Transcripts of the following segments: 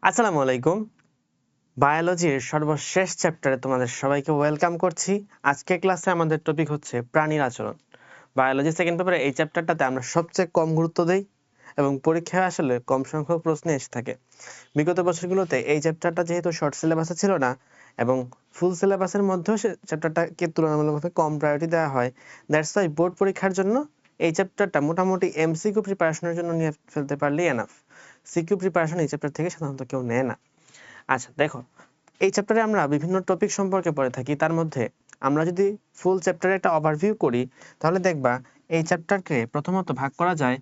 আসসালামু আলাইকুম। বায়োলজির সর্বশেষ চ্যাপ্টারে তোমাদের সবাইকে ওয়েলকাম করছি। আজকের ক্লাসে আমাদের টপিক হচ্ছে প্রাণীর আচরণ। বায়োলজি সেকেন্ড পেপারে এই চ্যাপ্টারটাতে আমরা সবচেয়ে কম গুরুত্ব দেই এবং পরীক্ষায় আসলে কম সংখ্যক প্রশ্ন এসে থাকে। বিগত বছরগুলোতে এই চ্যাপ্টারটা যেহেতু শর্ট সিলেবাসে ছিল না এবং ফুল সিলেবাসের মধ্যেও সে চ্যাপ্টারটাকে তুলনামূলকভাবে কম প্রায়োরিটি দেওয়া হয়, দ্যাটস ওয়াই বোর্ড পরীক্ষার জন্য এই চ্যাপ্টারটা মোটামুটি এমসিকিউ প্রিপারেশনের জন্য নিয়ে ফেলতে পারলেই এনাফ। সিকিউ প্রিপারেশন এই চ্যাপ্টার থেকে সাধারণত কেউ নেয় না। আচ্ছা দেখো, এই চ্যাপ্টারে আমরা বিভিন্ন টপিক সম্পর্কে পড়ে থাকি। তার মধ্যে আমরা যদি ফুল চ্যাপ্টারে একটা ওভারভিউ করি তাহলে দেখবা এই চ্যাপ্টারকে প্রথমত ভাগ করা যায়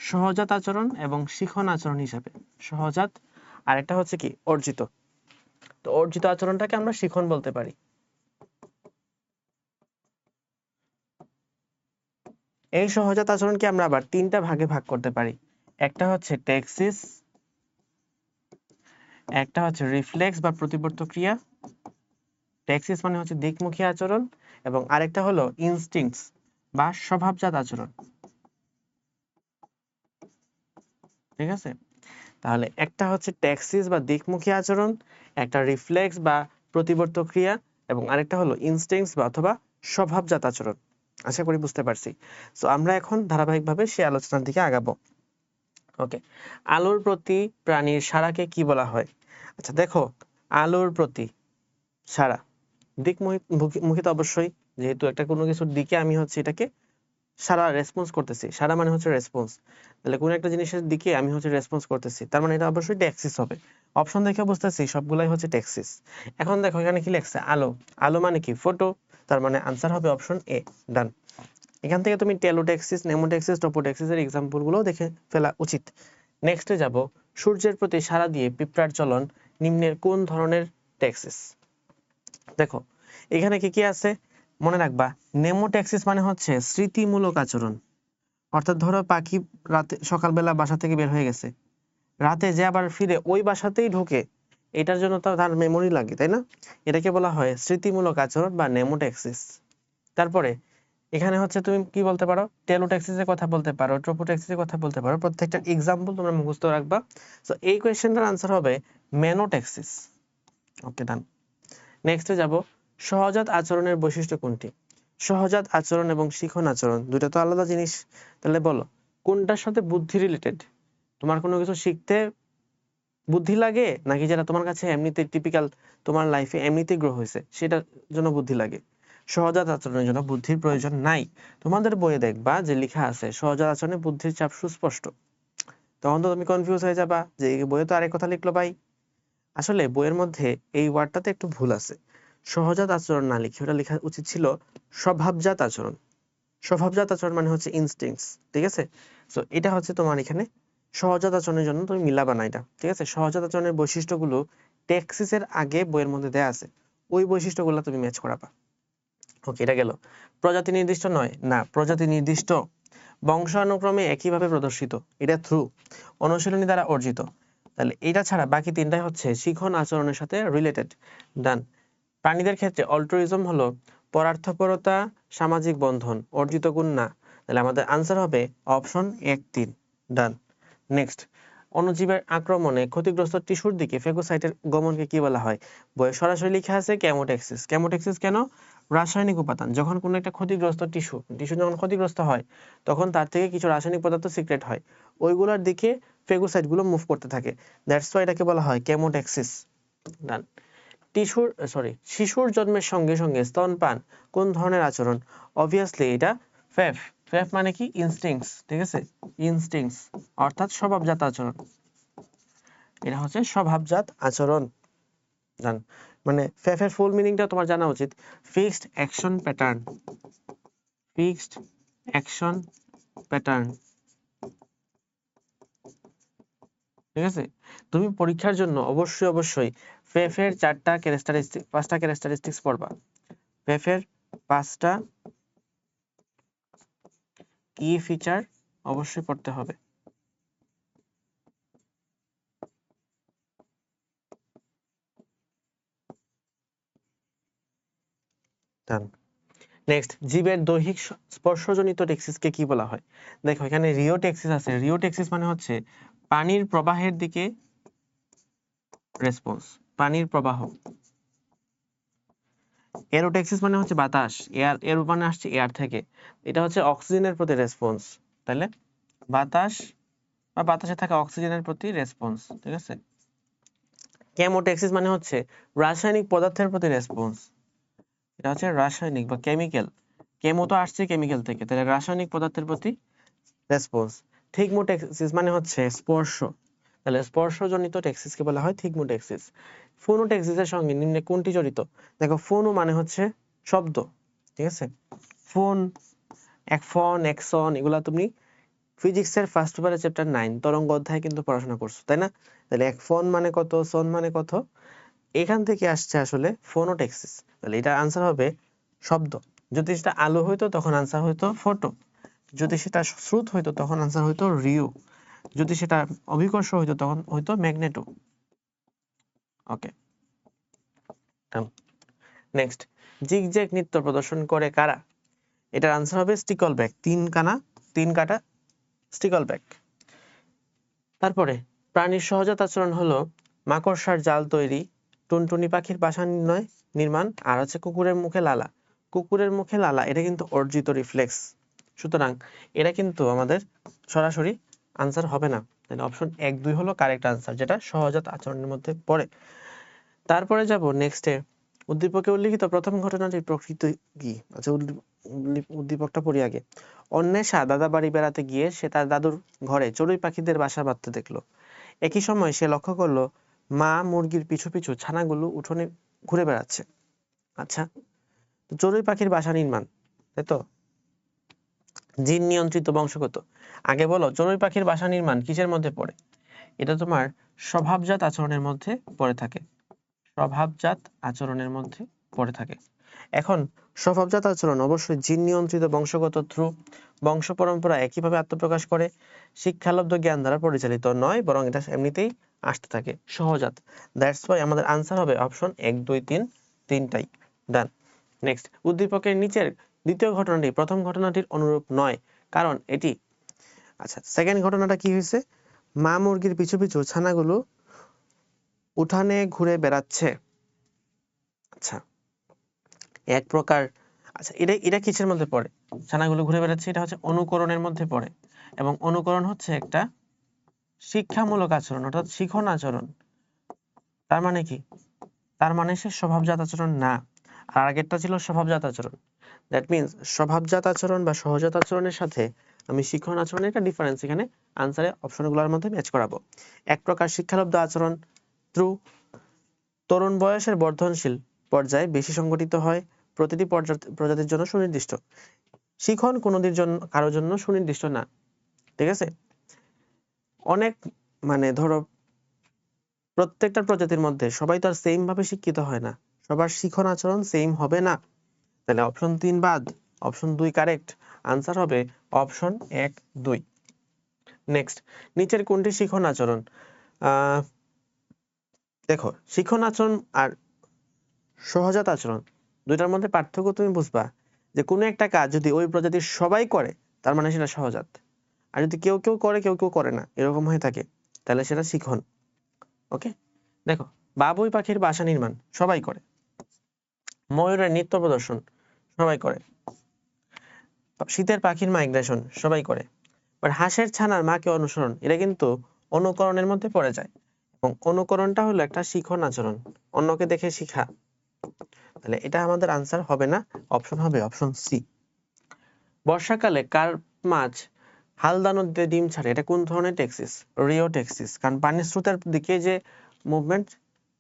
সহজাত আচরণ এবং শিখন আচরণ হিসাবে। সহজাত আর একটা হচ্ছে কি অর্জিত। তো অর্জিত আচরণটাকে আমরা শিখন বলতে পারি। এই সহজাত আচরণকে আমরা আবার তিনটা ভাগে ভাগ করতে পারি। একটা হচ্ছে টেক্সিস, একটা হচ্ছে রিফ্লেক্স বা প্রতিবর্ত ক্রিয়া, টেক্সিস মানে হচ্ছে দিকমুখী আচরণ, এবং আরেকটা হলো ইনস্টিংক্টস বা স্বভাবজাত আচরণ। ঠিক আছে, তাহলে একটা হচ্ছে টেক্সিস বা দিকমুখী আচরণ, একটা রিফ্লেক্স বা প্রতিবর্ত ক্রিয়া, এবং আরেকটা হলো ইনস্টিংক্টস বা অথবা স্বভাবজাত আচরণ। আশা করি বুঝতে পারছি। সো আমরা এখন ধারাবাহিকভাবে সেই আলোচনার দিকে আগাবো। ওকে, আলোর প্রতি প্রাণীর সাড়াকে কি বলা হয়? আচ্ছা দেখো, আলোর প্রতি সাড়া দিকমুখী তো অবশ্যই, যেহেতু একটা কোনো কিছুর দিকে আমি হচ্ছে এটাকে সারা রেসপন্স করতেছি। সারা মানে হচ্ছে রেসপন্স, তাহলে কোন একটা জিনিসের দিকে আমি হচ্ছে রেসপন্স করতেছি, তার মানে এটা অবশ্যই ট্যাক্সিস হবে। অপশন দেখে বুঝতেছি সবগুলাই হচ্ছে ট্যাক্সিস। এখন দেখো এখানে কি লেখছে, আলো। আলো মানে কি ফটো, তার মানে আনসার হবে অপশন এ। ডান। এখান থেকে তুমি টেলোট্যাক্সিস, নেমোট্যাক্সিস, টপোট্যাক্সিস এর এক্সাম্পল গুলো দেখে ফেলা উচিত। নেক্সটে যাব, সূর্যের প্রতি সাড়া দিয়ে পিঁপড়ার চলন নিম্নের কোন ধরনের ট্যাক্সিস? দেখো এখানে কি কি আছে মনে রাখবা। নেমোট্যাক্সিস মানে হচ্ছে স্মৃতিমূলক আচরণ। অর্থাৎ ধরো পাখি রাতে সকালবেলা বাসা থেকে বের হয়ে গেছে, রাতে যে আবার ফিরে ওই বাসাতেই ঢোকে, এটার জন্য তো তার মেমোরি লাগে, তাই না? এটাকে বলা হয় স্মৃতিমূলক আচরণ বা নেমোট্যাক্সিস। তারপরে এখানে হচ্ছে তুমি কি বলতে পারো, টেলোট্যাক্সিসের কথা বলতে পারো, ট্রোপোট্যাক্সিসের কথা বলতে পারো। প্রত্যেকটা এক্সাম্পল তোমরা মুখস্থ রাখবা। সো এই কোয়েশ্চেনটার আনসার হবে মেনোট্যাক্সিস। ওকে ডান। নেক্সটে যাব, সহজাত আচরণের বৈশিষ্ট্য কোনটি? সহজাত আচরণ এবং শিখন আচরণ দুটো তো আলাদা জিনিস। তাহলে বলো কোনটার সাথে বুদ্ধি রিলেটেড? তোমার কোনো কিছু শিখতে বুদ্ধি লাগে, নাকি যেটা তোমার কাছে এমনিতে টিপিক্যাল তোমার লাইফে এমনিতে গ্রো হয়েছে সেটার জন্য বুদ্ধি লাগে? সহজাত আচরণের জন্য বুদ্ধির প্রয়োজন নাই। তোমাদের বইয়ে দেখবা যে লেখা আছে সহজাত আচরণে বুদ্ধির চাপ সুস্পষ্ট। তখন তো তুমি কনফিউজ হয়ে যাবা যে এই বইয়ে তো আরেক কথা লিখলো ভাই। আসলে বইয়ের মধ্যে এই ওয়ার্ডটাতে একটু ভুল আছে। সহজাত আচরণ না লিখে ওটা লেখা উচিত ছিল স্বভাবজাত আচরণ। স্বভাবজাত আচরণ মানে হচ্ছে ইনস্টিংক্টস। ঠিক আছে, সো এটা হচ্ছে তোমার এখানে সহজাত আচরণের জন্য তুমি মিলাবা না এটা। ঠিক আছে, সহজাত আচরণের বৈশিষ্ট্যগুলো ট্যাক্সিসের আগে বইয়ের মধ্যে দেয়া আছে, ওই বৈশিষ্ট্যগুলো তুমি ম্যাচ করাবা। ওকে, এটা গেল। প্রজাতি নির্দিষ্ট নয়, না প্রজাতি নির্দিষ্ট। বংশানুক্রমে একইভাবে প্রদর্শিত, এটা থ্রু অনুশীলনী দ্বারা অর্জিত। তাহলে এটা ছাড়া বাকি তিনটাই হচ্ছে শিখন আচরণের সাথে রিলেটেড। ডান। প্রাণীদের ক্ষেত্রে অল্ট্রুইজম হলো পরার্থপরতা, সামাজিক বন্ধন, অর্জিত গুণ না। তাহলে আমাদের আনসার হবে অপশন 1-3। ডান। নেক্সট, অণুজীবের আক্রমণে ক্ষতিগ্রস্ত টিস্যুর দিকে ফেগোসাইটের গমনকে কি বলা হয়? বইয়ে সরাসরি লেখা আছে কেমোট্যাক্সিস। কেমোট্যাক্সিস কেন? রাসায়নিক উপাদান যখন কোনো একটা ক্ষতিগ্রস্ত টিস্যু যখন ক্ষতিগ্রস্ত হয় তখন তার থেকে কিছু রাসায়নিক পদার্থ সিক্রেট হয়, ওইগুলোর দিকে ফেগোসাইট গুলো মুভ করতে থাকে। দ্যাটস ওয়াই এটাকে বলা হয় কেমোট্যাক্সিস। ডান। শিশুর জন্মের সঙ্গে সঙ্গে স্তনপান কোন ধরনের আচরণ? অবভিয়াসলি এটা ফেফ। ফেফ মানে কি ইনস্টিংক্টস। ঠিক আছে, ইনস্টিংক্টস অর্থাৎ স্বভাবজাত আচরণ। এটা হচ্ছে স্বভাবজাত আচরণ। জান, মানে ফেফের ফুল মিনিংটা তোমার জানা উচিত, fixed action pattern. Fixed action pattern. ঠিক আছে, তুমি পরীক্ষার জন্য অবশ্যই অবশ্যই ফেফের পাঁচটা ক্যারেক্টারিস্টিক্স পড়বা। ফেফের 5টা কি ফিচার অবশ্যই পড়তে হবে। ডান। নেক্সট, জীবের দৈহিক স্পর্শজনিত ট্যাক্সিসকে কি বলা হয়? দেখো এখানে রিওট্যাক্সিস আছে। রিওট্যাক্সিস মানে হচ্ছে পানির প্রবাহের দিকে রেসপন্স, পানির প্রবাহ। এরোট্যাক্সিস মানে হচ্ছে বাতাস, এয়ার, এর মানে আসছে এয়ার থেকে, এটা হচ্ছে অক্সিজেনের প্রতি রেসপন্স, তাহলে বাতাস বা বাতাসে থাকা অক্সিজেনের প্রতি রেসপন্স, ঠিক আছে। কেমোট্যাক্সিস মানে হচ্ছে রাসায়নিক পদার্থের প্রতি রেসপন্স, এটা হচ্ছে রাসায়নিক বা কেমিক্যাল, কেমো তো আসছে কেমিক্যাল থেকে, তাহলে রাসায়নিক পদার্থের প্রতি রেসপন্স। থিগমোট্যাক্সিস মানে হচ্ছে স্পর্শ, তাহলে স্পর্শজনিত ট্যাক্সিসকে বলা হয় থিগমোট্যাক্সিস। ফোনোট্যাক্সিসের সঙ্গে নিম্নে কোনটি জড়িত? দেখো, ফোনো মানে হচ্ছে শব্দ, ঠিক আছে। ফোন, একফন, একসন, এগুলা তুমি ফিজিক্সের ফার্স্ট পেপারে চ্যাপ্টার 9 তরঙ্গ অধ্যায়ে কিন্তু পড়াশোনা করছো, তাই না? তাহলে এক ফোন মানে কত, সন মানে কত, এখান থেকে আসছে আসলে ফোনোট্যাক্সিস। তাহলে এটা আনসার হবে শব্দ। যদি সেটা আলো হইতো তখন আনসার হইতো ফটো, যদি সেটা শ্রুত হইতো তখন আনসার হইতো রিও, যদি সেটা অভিকর্ষ হইতো তখন হইতো ম্যাগনেটো। ওকে, নেক্সট, জিগজ্যাগ নৃত্য প্রদর্শন করে কারা? এটার আনসার হবে স্টিকলব্যাক, তিন কাটা স্টিকলব্যাক। তারপরে প্রাণীর সহজাত আচরণ হলো মাকড়সার জাল তৈরি, টুনটুনি পাখির বাসা নির্মাণ, আর হচ্ছে কুকুরের মুখে লালা। কুকুরের মুখে লালা এটা কিন্তু অর্জিত রিফ্লেক্স, সুতরাং এটা কিন্তু আমাদের সরাসরি আনসার হবে না। তাহলে অপশন 1, 2 হলো কারেক্ট আনসার, যেটা সহজাত আচরণের মধ্যে পড়ে। তারপরে যাব নেক্সটে, উদ্দীপকে উল্লিখিত প্রথম ঘটনাটির প্রকৃতি কি? আচ্ছা, উদ্দীপকটা পড়ি আগে। অন্বেষা দাদা বাড়ি বেড়াতে গিয়ে সে তার দাদুর ঘরে চড়ুই পাখিদের বাসা বাঁধতে দেখলো। একই সময় সে লক্ষ্য করলো মা মুরগির পিছু পিছু ছানাগুলো উঠোনে ঘুরে বেড়াচ্ছে। আচ্ছা, তো চড়ুই পাখির বাসা নির্মাণ, তাই তো, জিন নিয়ন্ত্রিত বংশগত। আগে বলো, চড়ুই পাখির বাসা নির্মাণ কিসের মধ্যে পড়ে? এটা তোমার স্বভাবজাত আচরণের মধ্যে পড়ে থাকে, স্বভাবজাত আচরণের মধ্যে পড়ে থাকে। এখন স্বভাবজাত আচরণ অবশ্যই জিন নিয়ন্ত্রিত বংশগত থ্রু, বংশ পরম্পরা একইভাবে আত্মপ্রকাশ করে, শিক্ষালব্ধ জ্ঞান দ্বারা পরিচালিত নয়, বরং এটা এমনিতেই আসতে থাকে, সহজাত। দ্যাটস ওয়াই আমাদের আনসার হবে অপশন 1, 2, 3, তিনটাই। ডান। নেক্সট, উদ্দীপকের নিচের দ্বিতীয় ঘটনাটি প্রথম ঘটনাটির অনুরূপ নয়, কারণ এটি, আচ্ছা, সেকেন্ড ঘটনাটা কি হয়েছে? মা মুরগির পিছু পিছু ছানাগুলো উঠানে ঘুরে বেড়াচ্ছে। আচ্ছা, এক প্রকার, আচ্ছা, এটা কিসের মধ্যে পড়ে? ছানাগুলো ঘুরে বেড়াচ্ছে, এটা হচ্ছে অনুকরণের মধ্যে পড়ে, এবং অনুকরণ হচ্ছে একটা শিক্ষামূলক আচরণ, অর্থাৎ শিখন আচরণ। তার মানে কি? তার মানে সে স্বভাবজাত আচরণ না, আর আগেরটা ছিল স্বভাবজাত আচরণ। দ্যাট মিনস স্বভাবজাত আচরণ বা সহজাত আচরণের সাথে আমি শিখন আচরণের একটা ডিফারেন্স এখানে আনসারে অপশনগুলোর মধ্যে ম্যাচ করাবো। এক প্রকার শিক্ষালব্ধ আচরণ, ট্রু, তরুণ বয়সের বর্ধনশীল পর্যায়ে বেশি সংগঠিত হয়, প্রতিটি প্রজাতির জন্য সুনির্দিষ্ট। শিখন কোনোদের জন্য, কারোর জন্য সুনির্দিষ্ট না, ঠিক আছে। অনেক, মানে ধরো প্রত্যেকটা প্রজাতির মধ্যে সবাই তো আর সেম ভাবে শিক্ষিত হয় না, সবার শিখন আচরণ সেম হবে না। তাহলে অপশন 3 বাদ, অপশন 2 কারেক্ট, আনসার হবে অপশন 1, 2। নেক্সট, নিচের কোনটি শিখন আচরণ? দেখো, শিখন আচরণ আর সহজাত আচরণ দুইটার মধ্যে পার্থক্য তুমি বুঝবা যে কোনো একটা কাজ যদি ওই প্রজাতির সবাই করে তার মানে সেটা সহজাত, আর যদি কেউ কেউ করে কেউ কেউ করে না এরকম হয়ে থাকে তাহলে সেটা শিখন। ওকে, দেখো, বাবুই পাখির বাসা নির্মাণ সবাই করে, ময়ূরের নৃত্য প্রদর্শন সবাই করে, শীতের পাখির মাইগ্রেশন সবাই করে, বাট হাঁসের ছানার মাকে অনুসরণ এটা কিন্তু অনুকরণের মধ্যে পড়ে যায়, এবং অনুকরণটা হলো একটা শিখন আচরণ, অন্যকে দেখে শিখা। তাহলে এটা আমাদের আনসার হবে না, অপশন হবে অপশন সি। বর্ষাকালে কার্প মাছ হালদা নদীতে ডিম ছাড়ে, এটা কোন ধরনের ট্যাক্সিস? রিওট্যাক্সিস, কারণ পানির স্রোতের দিকে যে মুভমেন্ট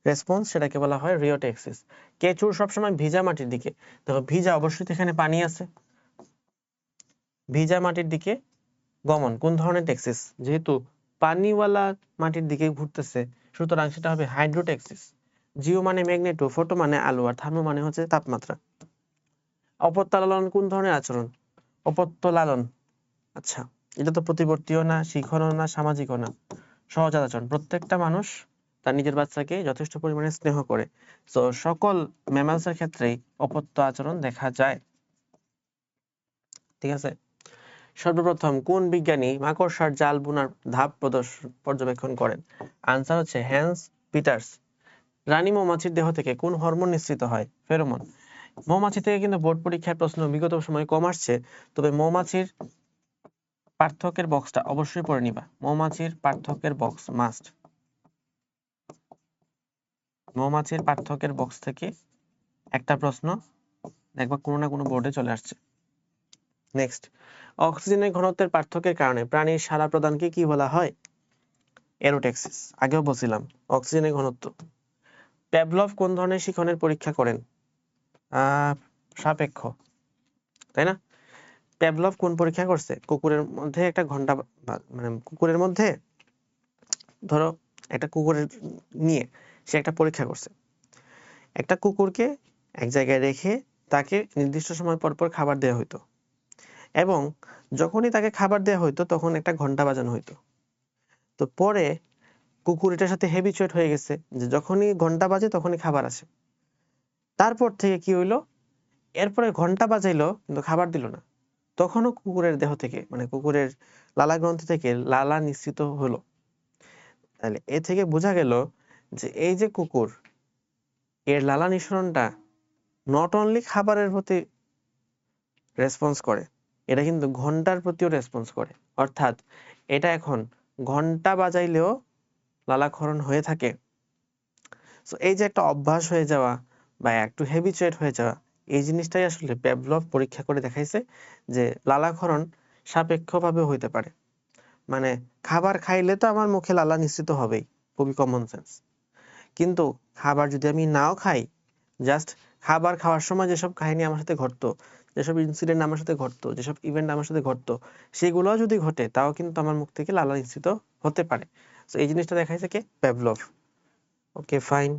রেসপন্স সেটাকে বলা হয় রিওট্যাক্সিস। কেঁচুর সবসময় ভিজা মাটির দিকে, দেখো ভিজা অবশ্যই এখানে পানি আছে, ভিজা মাটির দিকে গমন কোন ধরনের ট্যাক্সিস? যেহেতু পানিওয়ালা মাটির দিকে ঘুরতেছে সুতরাং সেটা হবে হাইড্রোট্যাক্সিস। জিও মানে ম্যাগনেটো, ফটো মানে আলো, আর থার্মো মানে হচ্ছে তাপমাত্রা। অপত্য লালন কোন ধরনের আচরণ? অপত্য লালন, আচ্ছা, এটা তো প্রতিবর্তীও না, শিখনও না, সামাজিকও না, সহজাত আচরণ। প্রত্যেকটা মানুষ তার নিজের বাচ্চাকে যথেষ্ট পরিমাণে স্নেহ করে, তো সকল ম্যামালসের ক্ষেত্রেই অপত্য আচরণ দেখা যায়, ঠিক আছে। সর্বপ্রথম কোন বিজ্ঞানী মাকড়সার জাল বুনার ধাপ পর্যবেক্ষণ করেন? আনসার হচ্ছে হ্যান্স পিটার্স। রানী মৌমাছির দেহ থেকে কোন হরমোন নিঃসৃত হয়? ফেরোমন। মৌমাছি থেকে কিন্তু বোর্ড পরীক্ষার প্রশ্ন বিগত সময়ে কম আসছে, তবে মৌমাছির পার্থক্যের বক্সটা অবশ্যই পড়ে নিবা। মৌমাছির পার্থক্যের বক্স মাস্ট। মৌমাছির পার্থক্যের বক্স থেকে একটা প্রশ্ন দেখবা কোনো না কোনো বোর্ডে চলে আসছে। নেক্সট, অক্সিজেনের ঘনত্বের পার্থক্যের কারণে প্রাণীর সাড়া প্রদানকে কি বলা হয়? এরোট্যাক্সিস। আগেও বলছিলাম অক্সিজেনের ঘনত্ব। প্যাভলভ কোন ধরনের শিখনের পরীক্ষা করেন? সাপেক্ষ, তাই না? প্যাভলভ কোন পরীক্ষা করছে? কুকুরের মধ্যে একটা ঘন্টা, মানে কুকুরের মধ্যে ধরো একটা কুকুরের নিয়ে সে একটা পরীক্ষা করছে। একটা কুকুরকে এক জায়গায় রেখে তাকে নির্দিষ্ট সময় পর পর খাবার দেওয়া হইতো, এবং যখনই তাকে খাবার দেওয়া হইতো তখন একটা ঘন্টা বাজানো হইতো। তো পরে কুকুর এটার সাথে হ্যাবিচুয়েট হয়ে গেছে যে যখনই ঘন্টা বাজে তখনই খাবার আসে। তারপর থেকে কি হইলো, এরপরে ঘন্টা বাজাইলো কিন্তু খাবার দিল না, তখনও কুকুরের দেহ থেকে, মানে কুকুরের লালা গ্রন্থি থেকে লালা নিঃসৃত হলো। তাহলে এ থেকে বোঝা গেল যে এই যে কুকুর, এর লালা নিঃসরণটা নট অনলি খাবারের প্রতি রেসপন্স করে, এটা কিন্তু ঘন্টার প্রতিও রেসপন্স করে। অর্থাৎ এটা এখন ঘন্টা বাজাইলেও লালাক্ষরণ হয়ে থাকে। সো এই যে একটা অভ্যাস হয়ে যাওয়া বা একটু হ্যাবিচুয়েট হয়ে যাওয়া, এই জিনিসটাই আসলে প্যাভলভ পরীক্ষা করে দেখাইছে যে লালাক্ষরণ সাপেক্ষভাবে হইতে পারে। মানে খাবার খাইলে তো আমার মুখে লালা নিশ্চিত হবেই, খুবই কমন সেন্স। কিন্তু খাবার যদি আমি নাও খাই, জাস্ট খাবার খাওয়ার সময় যেসব কাহিনী আমার সাথে ঘটতো, যেসব ইনসিডেন্ট আমার সাথে ঘটতো, যেসব ইভেন্ট আমার সাথে ঘটতো, সেগুলো যদি ঘটে তাও কিন্তু আমার মুখ থেকে লালা নিশ্চিত হতে পারে। তো এই জিনিসটা দেখাইছে কে? প্যাভলভ। Okay fine.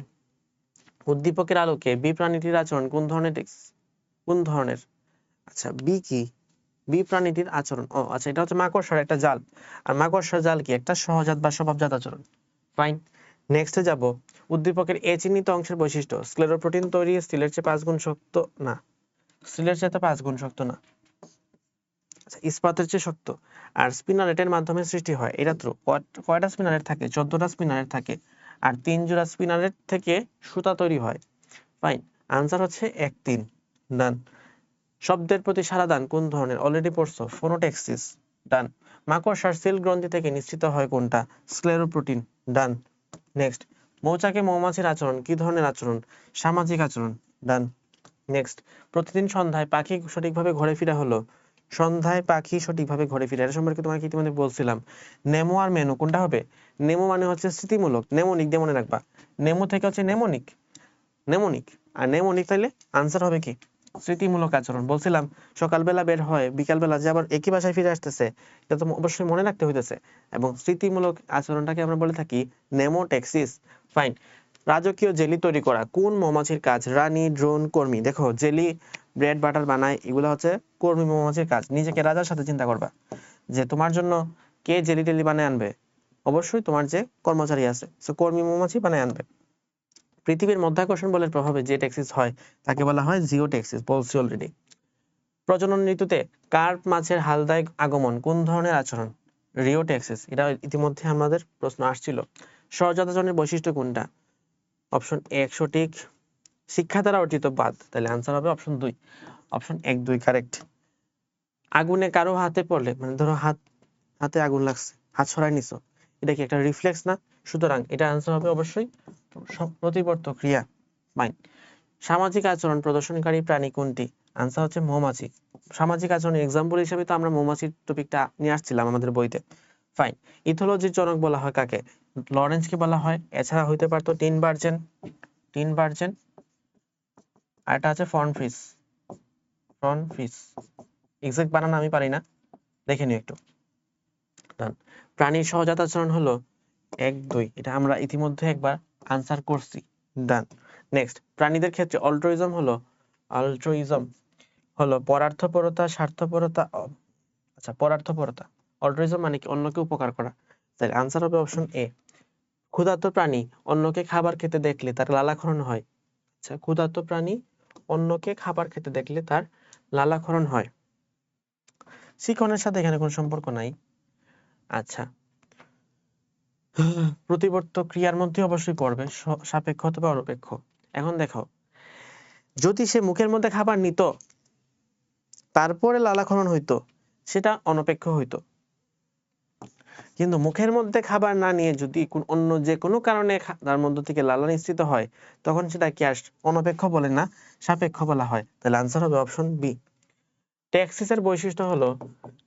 উদ্দীপকের আলোকে বি প্রাণীটির আচরণ কোন ধরনের কোন ধরনের? আচ্ছা, বি কি? বি প্রাণীটির আচরণ, ও আচ্ছা, এটা হচ্ছে মাকড়সার একটা জাল। আর মাকড়সার জাল কি? একটা সহজাত বা স্বভাবজাত আচরণ। ফাইন। নেক্সটে যাব। উদ্দীপকের এ চিহ্নিত অংশের বৈশিষ্ট্য। স্ক্লেরোপ্রোটিন তৈরি স্টিলের চেয়ে 5 গুণ শক্ত না। স্টিলের চেয়ে 5 গুণ শক্ত না। আচ্ছা, ইস্পাতের চেয়ে শক্ত। আর স্পিনারেটের মাধ্যমে সৃষ্টি হয়। এটা ট্রু। কয়টা স্পিনারেট থাকে? 14টা স্পিনারেট থাকে। আর 3 জোড়া স্পিনারেট থেকে সুতা তৈরি হয়। ফাইন। আনসার হচ্ছে 1, 3। ডান। শব্দের প্রতি সাড়া দান কোন ধরনের? অলরেডি পড়ছো, ফোনোট্যাক্সিস। ডান। মাকড়সার সেল গ্রন্থি থেকে নিশ্চিত হয় কোনটা? স্ক্লেরোপ্রোটিন। ডান। নেক্সট, মৌচাকে মৌমাছির আচরণ কি ধরনের আচরণ? সামাজিক আচরণ। ডান। নেক্সট, প্রতিদিন সন্ধ্যায় পাখি সঠিকভাবে ঘরে ফিরা হলো। সন্ধ্যায় পাখি সঠিকভাবে ঘরে ফিরে, এটা সম্পর্কে তোমাকে ইতিমধ্যে বলছিলাম। নেমো আর মেনু কোনটা হবে? নেমো মানে হচ্ছে স্মৃতিমূলক, নেমোনিক দিয়ে মনে রাখবা। নেমো থেকে হচ্ছে নেমোনিক, নেমোনিক। আর নেমোনিক তাইলে আনসার হবে কি? স্মৃতিমূলক আচরণ। বলছিলাম সকালবেলা বের হয়, বিকালবেলা যে আবার একই বাসায় ফিরে আসতেছে, এটা তো অবশ্যই মনে রাখতে হইতেছে। এবং স্মৃতিমূলক আচরণটাকে আমরা বলে থাকি নেমোট্যাক্সিস। ফাইন। রাজকীয় জেলি তৈরি করা কোন মৌমাছির কাজ? রানী, ড্রোন, কর্মী। দেখো, জেলি, ব্রেড বাটার বানায়, এগুলো হচ্ছে কর্মী মৌমাছির কাজ। নিজেকে রাজার সাথে চিন্তা করবা যে তোমার জন্য কে জেলি টেলি বানায় আনবে? অবশ্যই তোমার যে কর্মচারী আছে, সো কর্মী মৌমাছি বানায় আনবে। পৃথিবীর মধ্যাকর্ষণ বলের প্রভাবে যে ট্যাক্সিস হয় তাকে বলা হয় জিওট্যাক্সিস, বলছি অলরেডি। প্রজনন ঋতুতে কার্প মাছের হালদায় আগমন কোন ধরনের আচরণ? রিওট্যাক্সিস। এটা ইতিমধ্যে আমাদের প্রশ্ন আসছিল। সহজাত আচরণের বৈশিষ্ট্য কোনটা? অপশন 1 সঠিক। শিক্ষা দ্বারা অর্জিত বাদ, তাহলে আনসার হবে অপশন 2। Option 1, 2 correct. আগুনে কারো হাতে পড়লে, মানে ধরো হাতে আগুন লাগছে, হাত সরাই নিছো, এটা কি একটা রিফ্লেক্স না? সুতরাং এটা আনসার হবে অবশ্যই প্রতিবর্ত ক্রিয়া। ফাইন। সামাজিক আচরণ প্রদর্শনকারী প্রাণী কোনটি? আনসার হচ্ছে মৌমাছি। সামাজিক আচরণের এক্সাম্পল হিসেবে তো আমরা মৌমাছির টপিকটা নিয়ে আসছিলাম আমাদের বইতে। ফাইন। ইথোলজির জনক বলা হয় কাকে? লরেন্সকে বলা হয়। এছাড়া হইতে পারতো টিন বার্জেন, আর এটা আছে ফর্নফিস। এক্সাক্ট বানান আমি পারি না, দেখে নিও একটু। ডান। প্রাণীর সহজাত আচরণ হলো 1, 2, এটা আমরা ইতিমধ্যে একবার আনসার করছি। ডান। নেক্সট, প্রাণীদের ক্ষেত্রে অল্ট্রুইজম হলো পরার্থপরতা, স্বার্থপরতা। আচ্ছা, পরার্থপরতা। অল্ট্রুইজম মানে কি? অন্যকে উপকার করা। তাহলে আনসার হবে অপশন এ। ক্ষুধার্ত প্রাণী অন্যকে খাবার খেতে দেখলে তার লালাক্ষরণ হয়। আচ্ছা, ক্ষুধার্ত প্রাণী অন্যকে খাবার খেতে দেখলে তার লালাক্ষরণ হয়। শিখনের সাথে এখানে কোনো সম্পর্ক নাই। আচ্ছা, প্রতিবর্ত ক্রিয়ার মধ্যে অবশ্যই পড়বে সাপেক্ষ অথবা অনপেক্ষ। এখন দেখো, যদি সে মুখের মধ্যে খাবার নিত তারপরে লালাক্ষরণ হইতো, সেটা অনপেক্ষ হইতো। কিন্তু মুখের মধ্যে খাবার না নিয়ে যদি অন্য যে কোনো কারণে তার মধ্য থেকে লালা নিঃসৃত হয়, তখন সেটা কি আর অনপেক্ষ বলে না, সাপেক্ষ বলা হয়। তাহলে আনসার হবে অপশন বি। ট্যাক্সিসের বৈশিষ্ট্য হলো,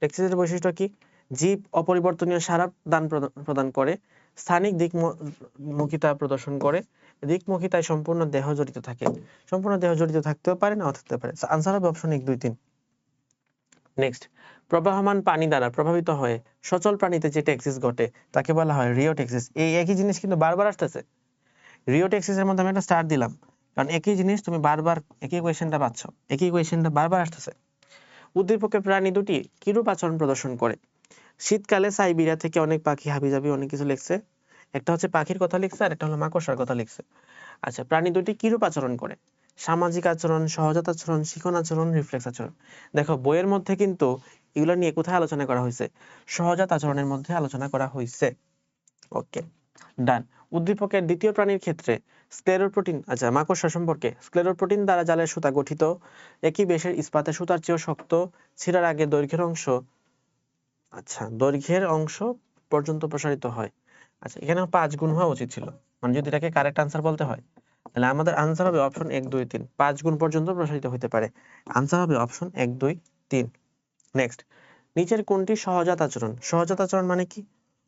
ট্যাক্সিসের বৈশিষ্ট্য কি? জীব অপরিবর্তনীয় সাড়া প্রদান করে, স্থানিক দিকমুখিতা প্রদর্শন করে, দিকমুখিতায় সম্পূর্ণ দেহ জড়িত থাকে। সম্পূর্ণ দেহ জড়িত থাকতেও পারে, নাও থাকতে পারে। আনসার হবে অপশন 1, 2, 3। নেক্সট, প্রবাহমান পানি দ্বারা প্রভাবিত হয়ে সচল প্রাণীতে যে ট্যাক্সিস ঘটে তাকে বলা হয় রিওট্যাক্সিস। এই একই জিনিস কিন্তু বারবার আসতেছে। রিওট্যাক্সিসের মধ্যে আমি একটা স্টার দিলাম, কারণ একই জিনিস তুমি বারবার একই কোয়েশ্চেনটা পাচ্ছ, একই কোয়েশ্চেনটা বারবার আসতেছে। উদ্দীপকের প্রাণী দুটি কিরূপ আচরণ প্রদর্শন করে? শীতকালে সাইবেরিয়া থেকে অনেক পাখি হাবিজাবি অনেক কিছু লিখছে, একটা হচ্ছে পাখির কথা লিখছে আর একটা হলো মাকড়সার কথা লিখছে। আচ্ছা, প্রাণী দুটি কিরূপ আচরণ করে? সামাজিক আচরণ, সহজাত আচরণ, শিখন আচরণ, রিফ্লেক্স আচরণ। দেখো, বইয়ের মধ্যে কিন্তু এগুলো নিয়ে কোথায় আলোচনা করা হয়েছে? সহজাত আচরণের মধ্যে আলোচনা করা হয়েছে। ওকে, ডান। উদ্দীপকের দ্বিতীয় প্রাণীর ক্ষেত্রে স্ক্লেরোপ্রোটিন, আচ্ছা মাকড়সা সম্পর্কে, স্ক্লেরোপ্রোটিন দ্বারা জালের সুতা গঠিত, একই বেশের ইস্পাতের সুতার চেয়েও শক্ত, ছিঁড়ার আগে দৈর্ঘ্যের অংশ পর্যন্ত প্রসারিত হয়। আচ্ছা, এখানে 5 গুণ হওয়া উচিত ছিল, মানে যদি এটাকে কারেক্ট আনসার বলতে হয়, তাহলে আমাদের আনসার হবে অপশন 1, 2, 3। 5 গুণ পর্যন্ত প্রসারিত হতে পারে। আনসার হবে অপশন 1, 2, 3। নেক্সট, নিচের কোনটি সহজাত আচরণ? সহজাত আচরণ মানে কি?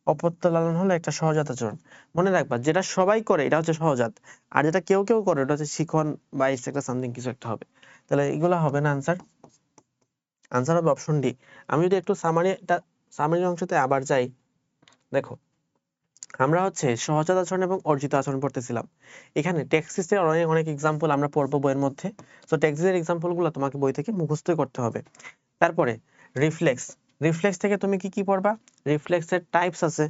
অপত্য লালন হলো একটা সহজাত আচরণ। মনে রাখবা, যেটা সবাই করে এটা হচ্ছে সহজাত, আর যেটা কেউ কেউ করে এটা হচ্ছে শিখন বা একটা সামথিং কিছু একটা হবে। তাহলে এগুলা হবে না আনসার। আনসার হবে অপশন ডি। আমি যদি একটু সামারি অংশতে আবার যাই, দেখো আমরা হচ্ছে সহজাত আচরণ এবং অর্জিত আচরণ পড়তেছিলাম। এখানে ট্যাক্সিসের অনেক এক্সাম্পল আমরা পড়বো বইয়ের মধ্যে। তো ট্যাক্সিসের এক্সাম্পলগুলো তোমাকে বই থেকে মুখস্থ করতে হবে। তারপরে রিফ্লেক্স, রিফ্লেক্স থেকে তুমি কি পড়বা? রিফ্লেক্সের টাইপস আছে।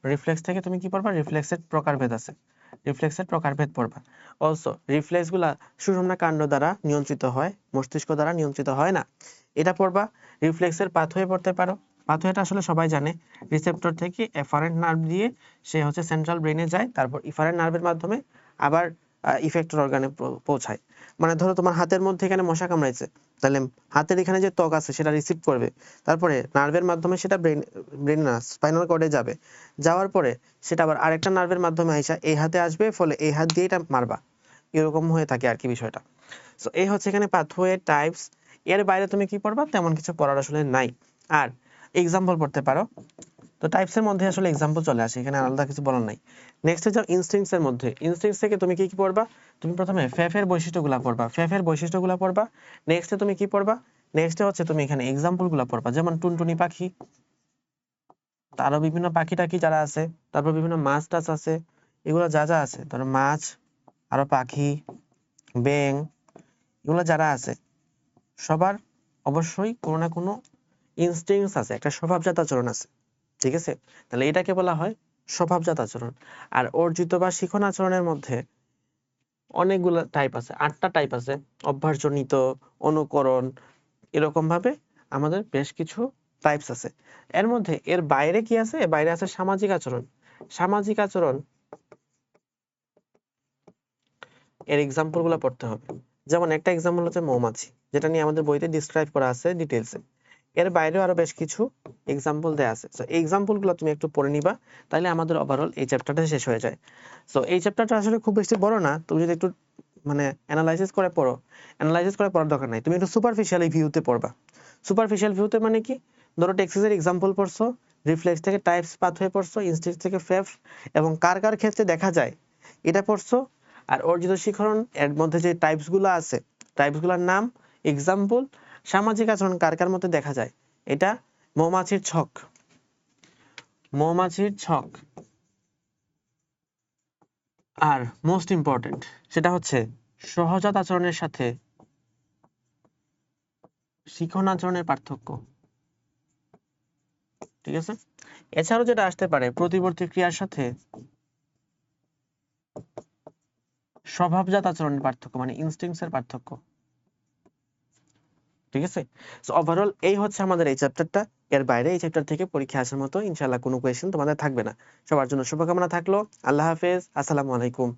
রিফ্লেক্স থেকে তুমি কি পড়বা? রিফ্লেক্সের প্রকারভেদ আছে, রিফ্লেক্সের প্রকারভেদ পড়বা। অলসো রিফ্লেক্সগুলা সুষুম্না কাণ্ড দ্বারা নিয়ন্ত্রিত হয়, মস্তিষ্ক দ্বারা নিয়ন্ত্রিত হয় না, এটা পড়বা। রিফ্লেক্সের পাথওয়ে পড়তে পারো। পাথওয়েটা আসলে সবাই জানে, রিসেপ্টর থেকে এফারেন্ট নার্ভ দিয়ে সে হচ্ছে সেন্ট্রাল ব্রেনে যায়, তারপর ইফারেন্ট নার্ভের মাধ্যমে আবার ইফেক্টর অর্গানে পৌঁছায়। মানে ধরো তোমার হাতের মধ্যে এখানে মশা কামড়াইছে, তাহলে হাতের এখানে যে ত্বক আছে সেটা রিসিভ করবে, তারপরে নার্ভের মাধ্যমে সেটা ব্রেন না স্পাইনাল কর্ডে যাবে, যাওয়ার পরে সেটা আবার আরেকটা নার্ভের মাধ্যমে আইসা এই হাতে আসবে, ফলে এই হাত দিয়ে এটা মারবা, এরকম হয়ে থাকে আর কি বিষয়টা। সো এই হচ্ছে এখানে পাথওয়ে টাইপস। এর বাইরে তুমি কি পড়বা? তেমন কিছু পড়ার আসলে নাই। আর এক্সাম্পল পড়তে পারো। তো টাইপসের মধ্যে আসলে এক্সাম্পল চলে আসে, এখানে আলাদা কিছু বলার নাই। নেক্সট হচ্ছে ইনস্টিংক্টস এর মধ্যে। ইনস্টিংক্টস থেকে তুমি কি পড়বা? তুমি প্রথমে ফেফের বৈশিষ্ট্যগুলো পড়বা, ফেফের বৈশিষ্ট্যগুলো পড়বা। নেক্সটে তুমি কি পড়বা? নেক্সটে হচ্ছে তুমি এখানে এক্সাম্পলগুলো পড়বা, যেমন টুনটুনি পাখি, আরো বিভিন্ন পাখি টাখি যারা আছে, তারপর বিভিন্ন মাছ টাছ আছে, এগুলো যা যা আছে, ধরো মাছ, আরো পাখি, ব্যাঙ, এগুলো যারা আছে সবার অবশ্যই কোনো না কোনো ইনস্টিংক্টস আছে, একটা স্বভাবজাত আচরণ আছে। ঠিক আছে, তাহলে এটাকে বলা হয় স্বভাবজাত আচরণ। আর অর্জিত বা শিখন আচরণের মধ্যে অনেকগুলো টাইপ আছে, 8টা টাইপ আছে। অভ্যাসজনিত, অনুকরণ, এরকম ভাবে আমাদের বেশ কিছু টাইপস আছে। এর মধ্যে এর বাইরে কি আছে? এর বাইরে আছে সামাজিক আচরণ। সামাজিক আচরণ এর এক্সাম্পল গুলো পড়তে হবে। যেমন একটা এক্সাম্পল হচ্ছে মৌমাছি, যেটা নিয়ে আমাদের বইতে ডিসক্রাইব করা আছে ডিটেলসে। এর বাইরেও আরো বেশ কিছু এক্সাম্পল দেয়া আছে। সো এই এক্সাম্পল গুলো তুমি একটু পড়ে নিবা, তাহলে আমাদের ওভারঅল এই চ্যাপ্টারটা শেষ হয়ে যায়। সো এই চ্যাপ্টারটা আসলে খুব বেশি বড় না, তুমি যদি একটু মানে অ্যানালাইসিস করে পড়ো। অ্যানালাইসিস করে পড়ার দরকার নাই, তুমি একটু সুপারফিশিয়াল ভিউতে পড়বা। সুপারফিশিয়াল ভিউতে মানে কি? ধরো টেক্সাসের এক্সাম্পল পড়ছো, রিফ্লেক্স থেকে টাইপস পাথওয়ে পড়ছো, ইনস্টিংক্ট থেকে ফেফ, এবং কার কার ক্ষেত্রে দেখা যায় এটা পড়ছো। আর অর্জিত শিখন এর মধ্যে যে টাইপস গুলো আছে, টাইপস গুলোর নাম, এক্সাম্পল, সামাজিক আচরণ কার কার মধ্যে দেখা যায়, এটা মৌমাছির ছক, মৌমাছির ছক। আর মোস্ট ইম্পর্টেন্ট সেটা হচ্ছে সহজাত আচরণের সাথে শিখন আচরণের পার্থক্য। ঠিক আছে, এছাড়াও যেটা আসতে পারে প্রতিবর্তী ক্রিয়ার সাথে স্বভাবজাত আচরণের পার্থক্য, মানে ইনস্টিংক্টস এর পার্থক্য। ঠিক আছে, সো ওভারঅল এই হচ্ছে আমাদের এই চ্যাপ্টারটা। এর বাইরে এই চ্যাপ্টার থেকে পরীক্ষা আসার মতো ইনশাআল্লাহ কোনো কোয়েশ্চেন তোমাদের থাকবে না। সবার জন্য শুভকামনা থাকলো। আল্লাহ হাফেজ, আসসালামু আলাইকুম।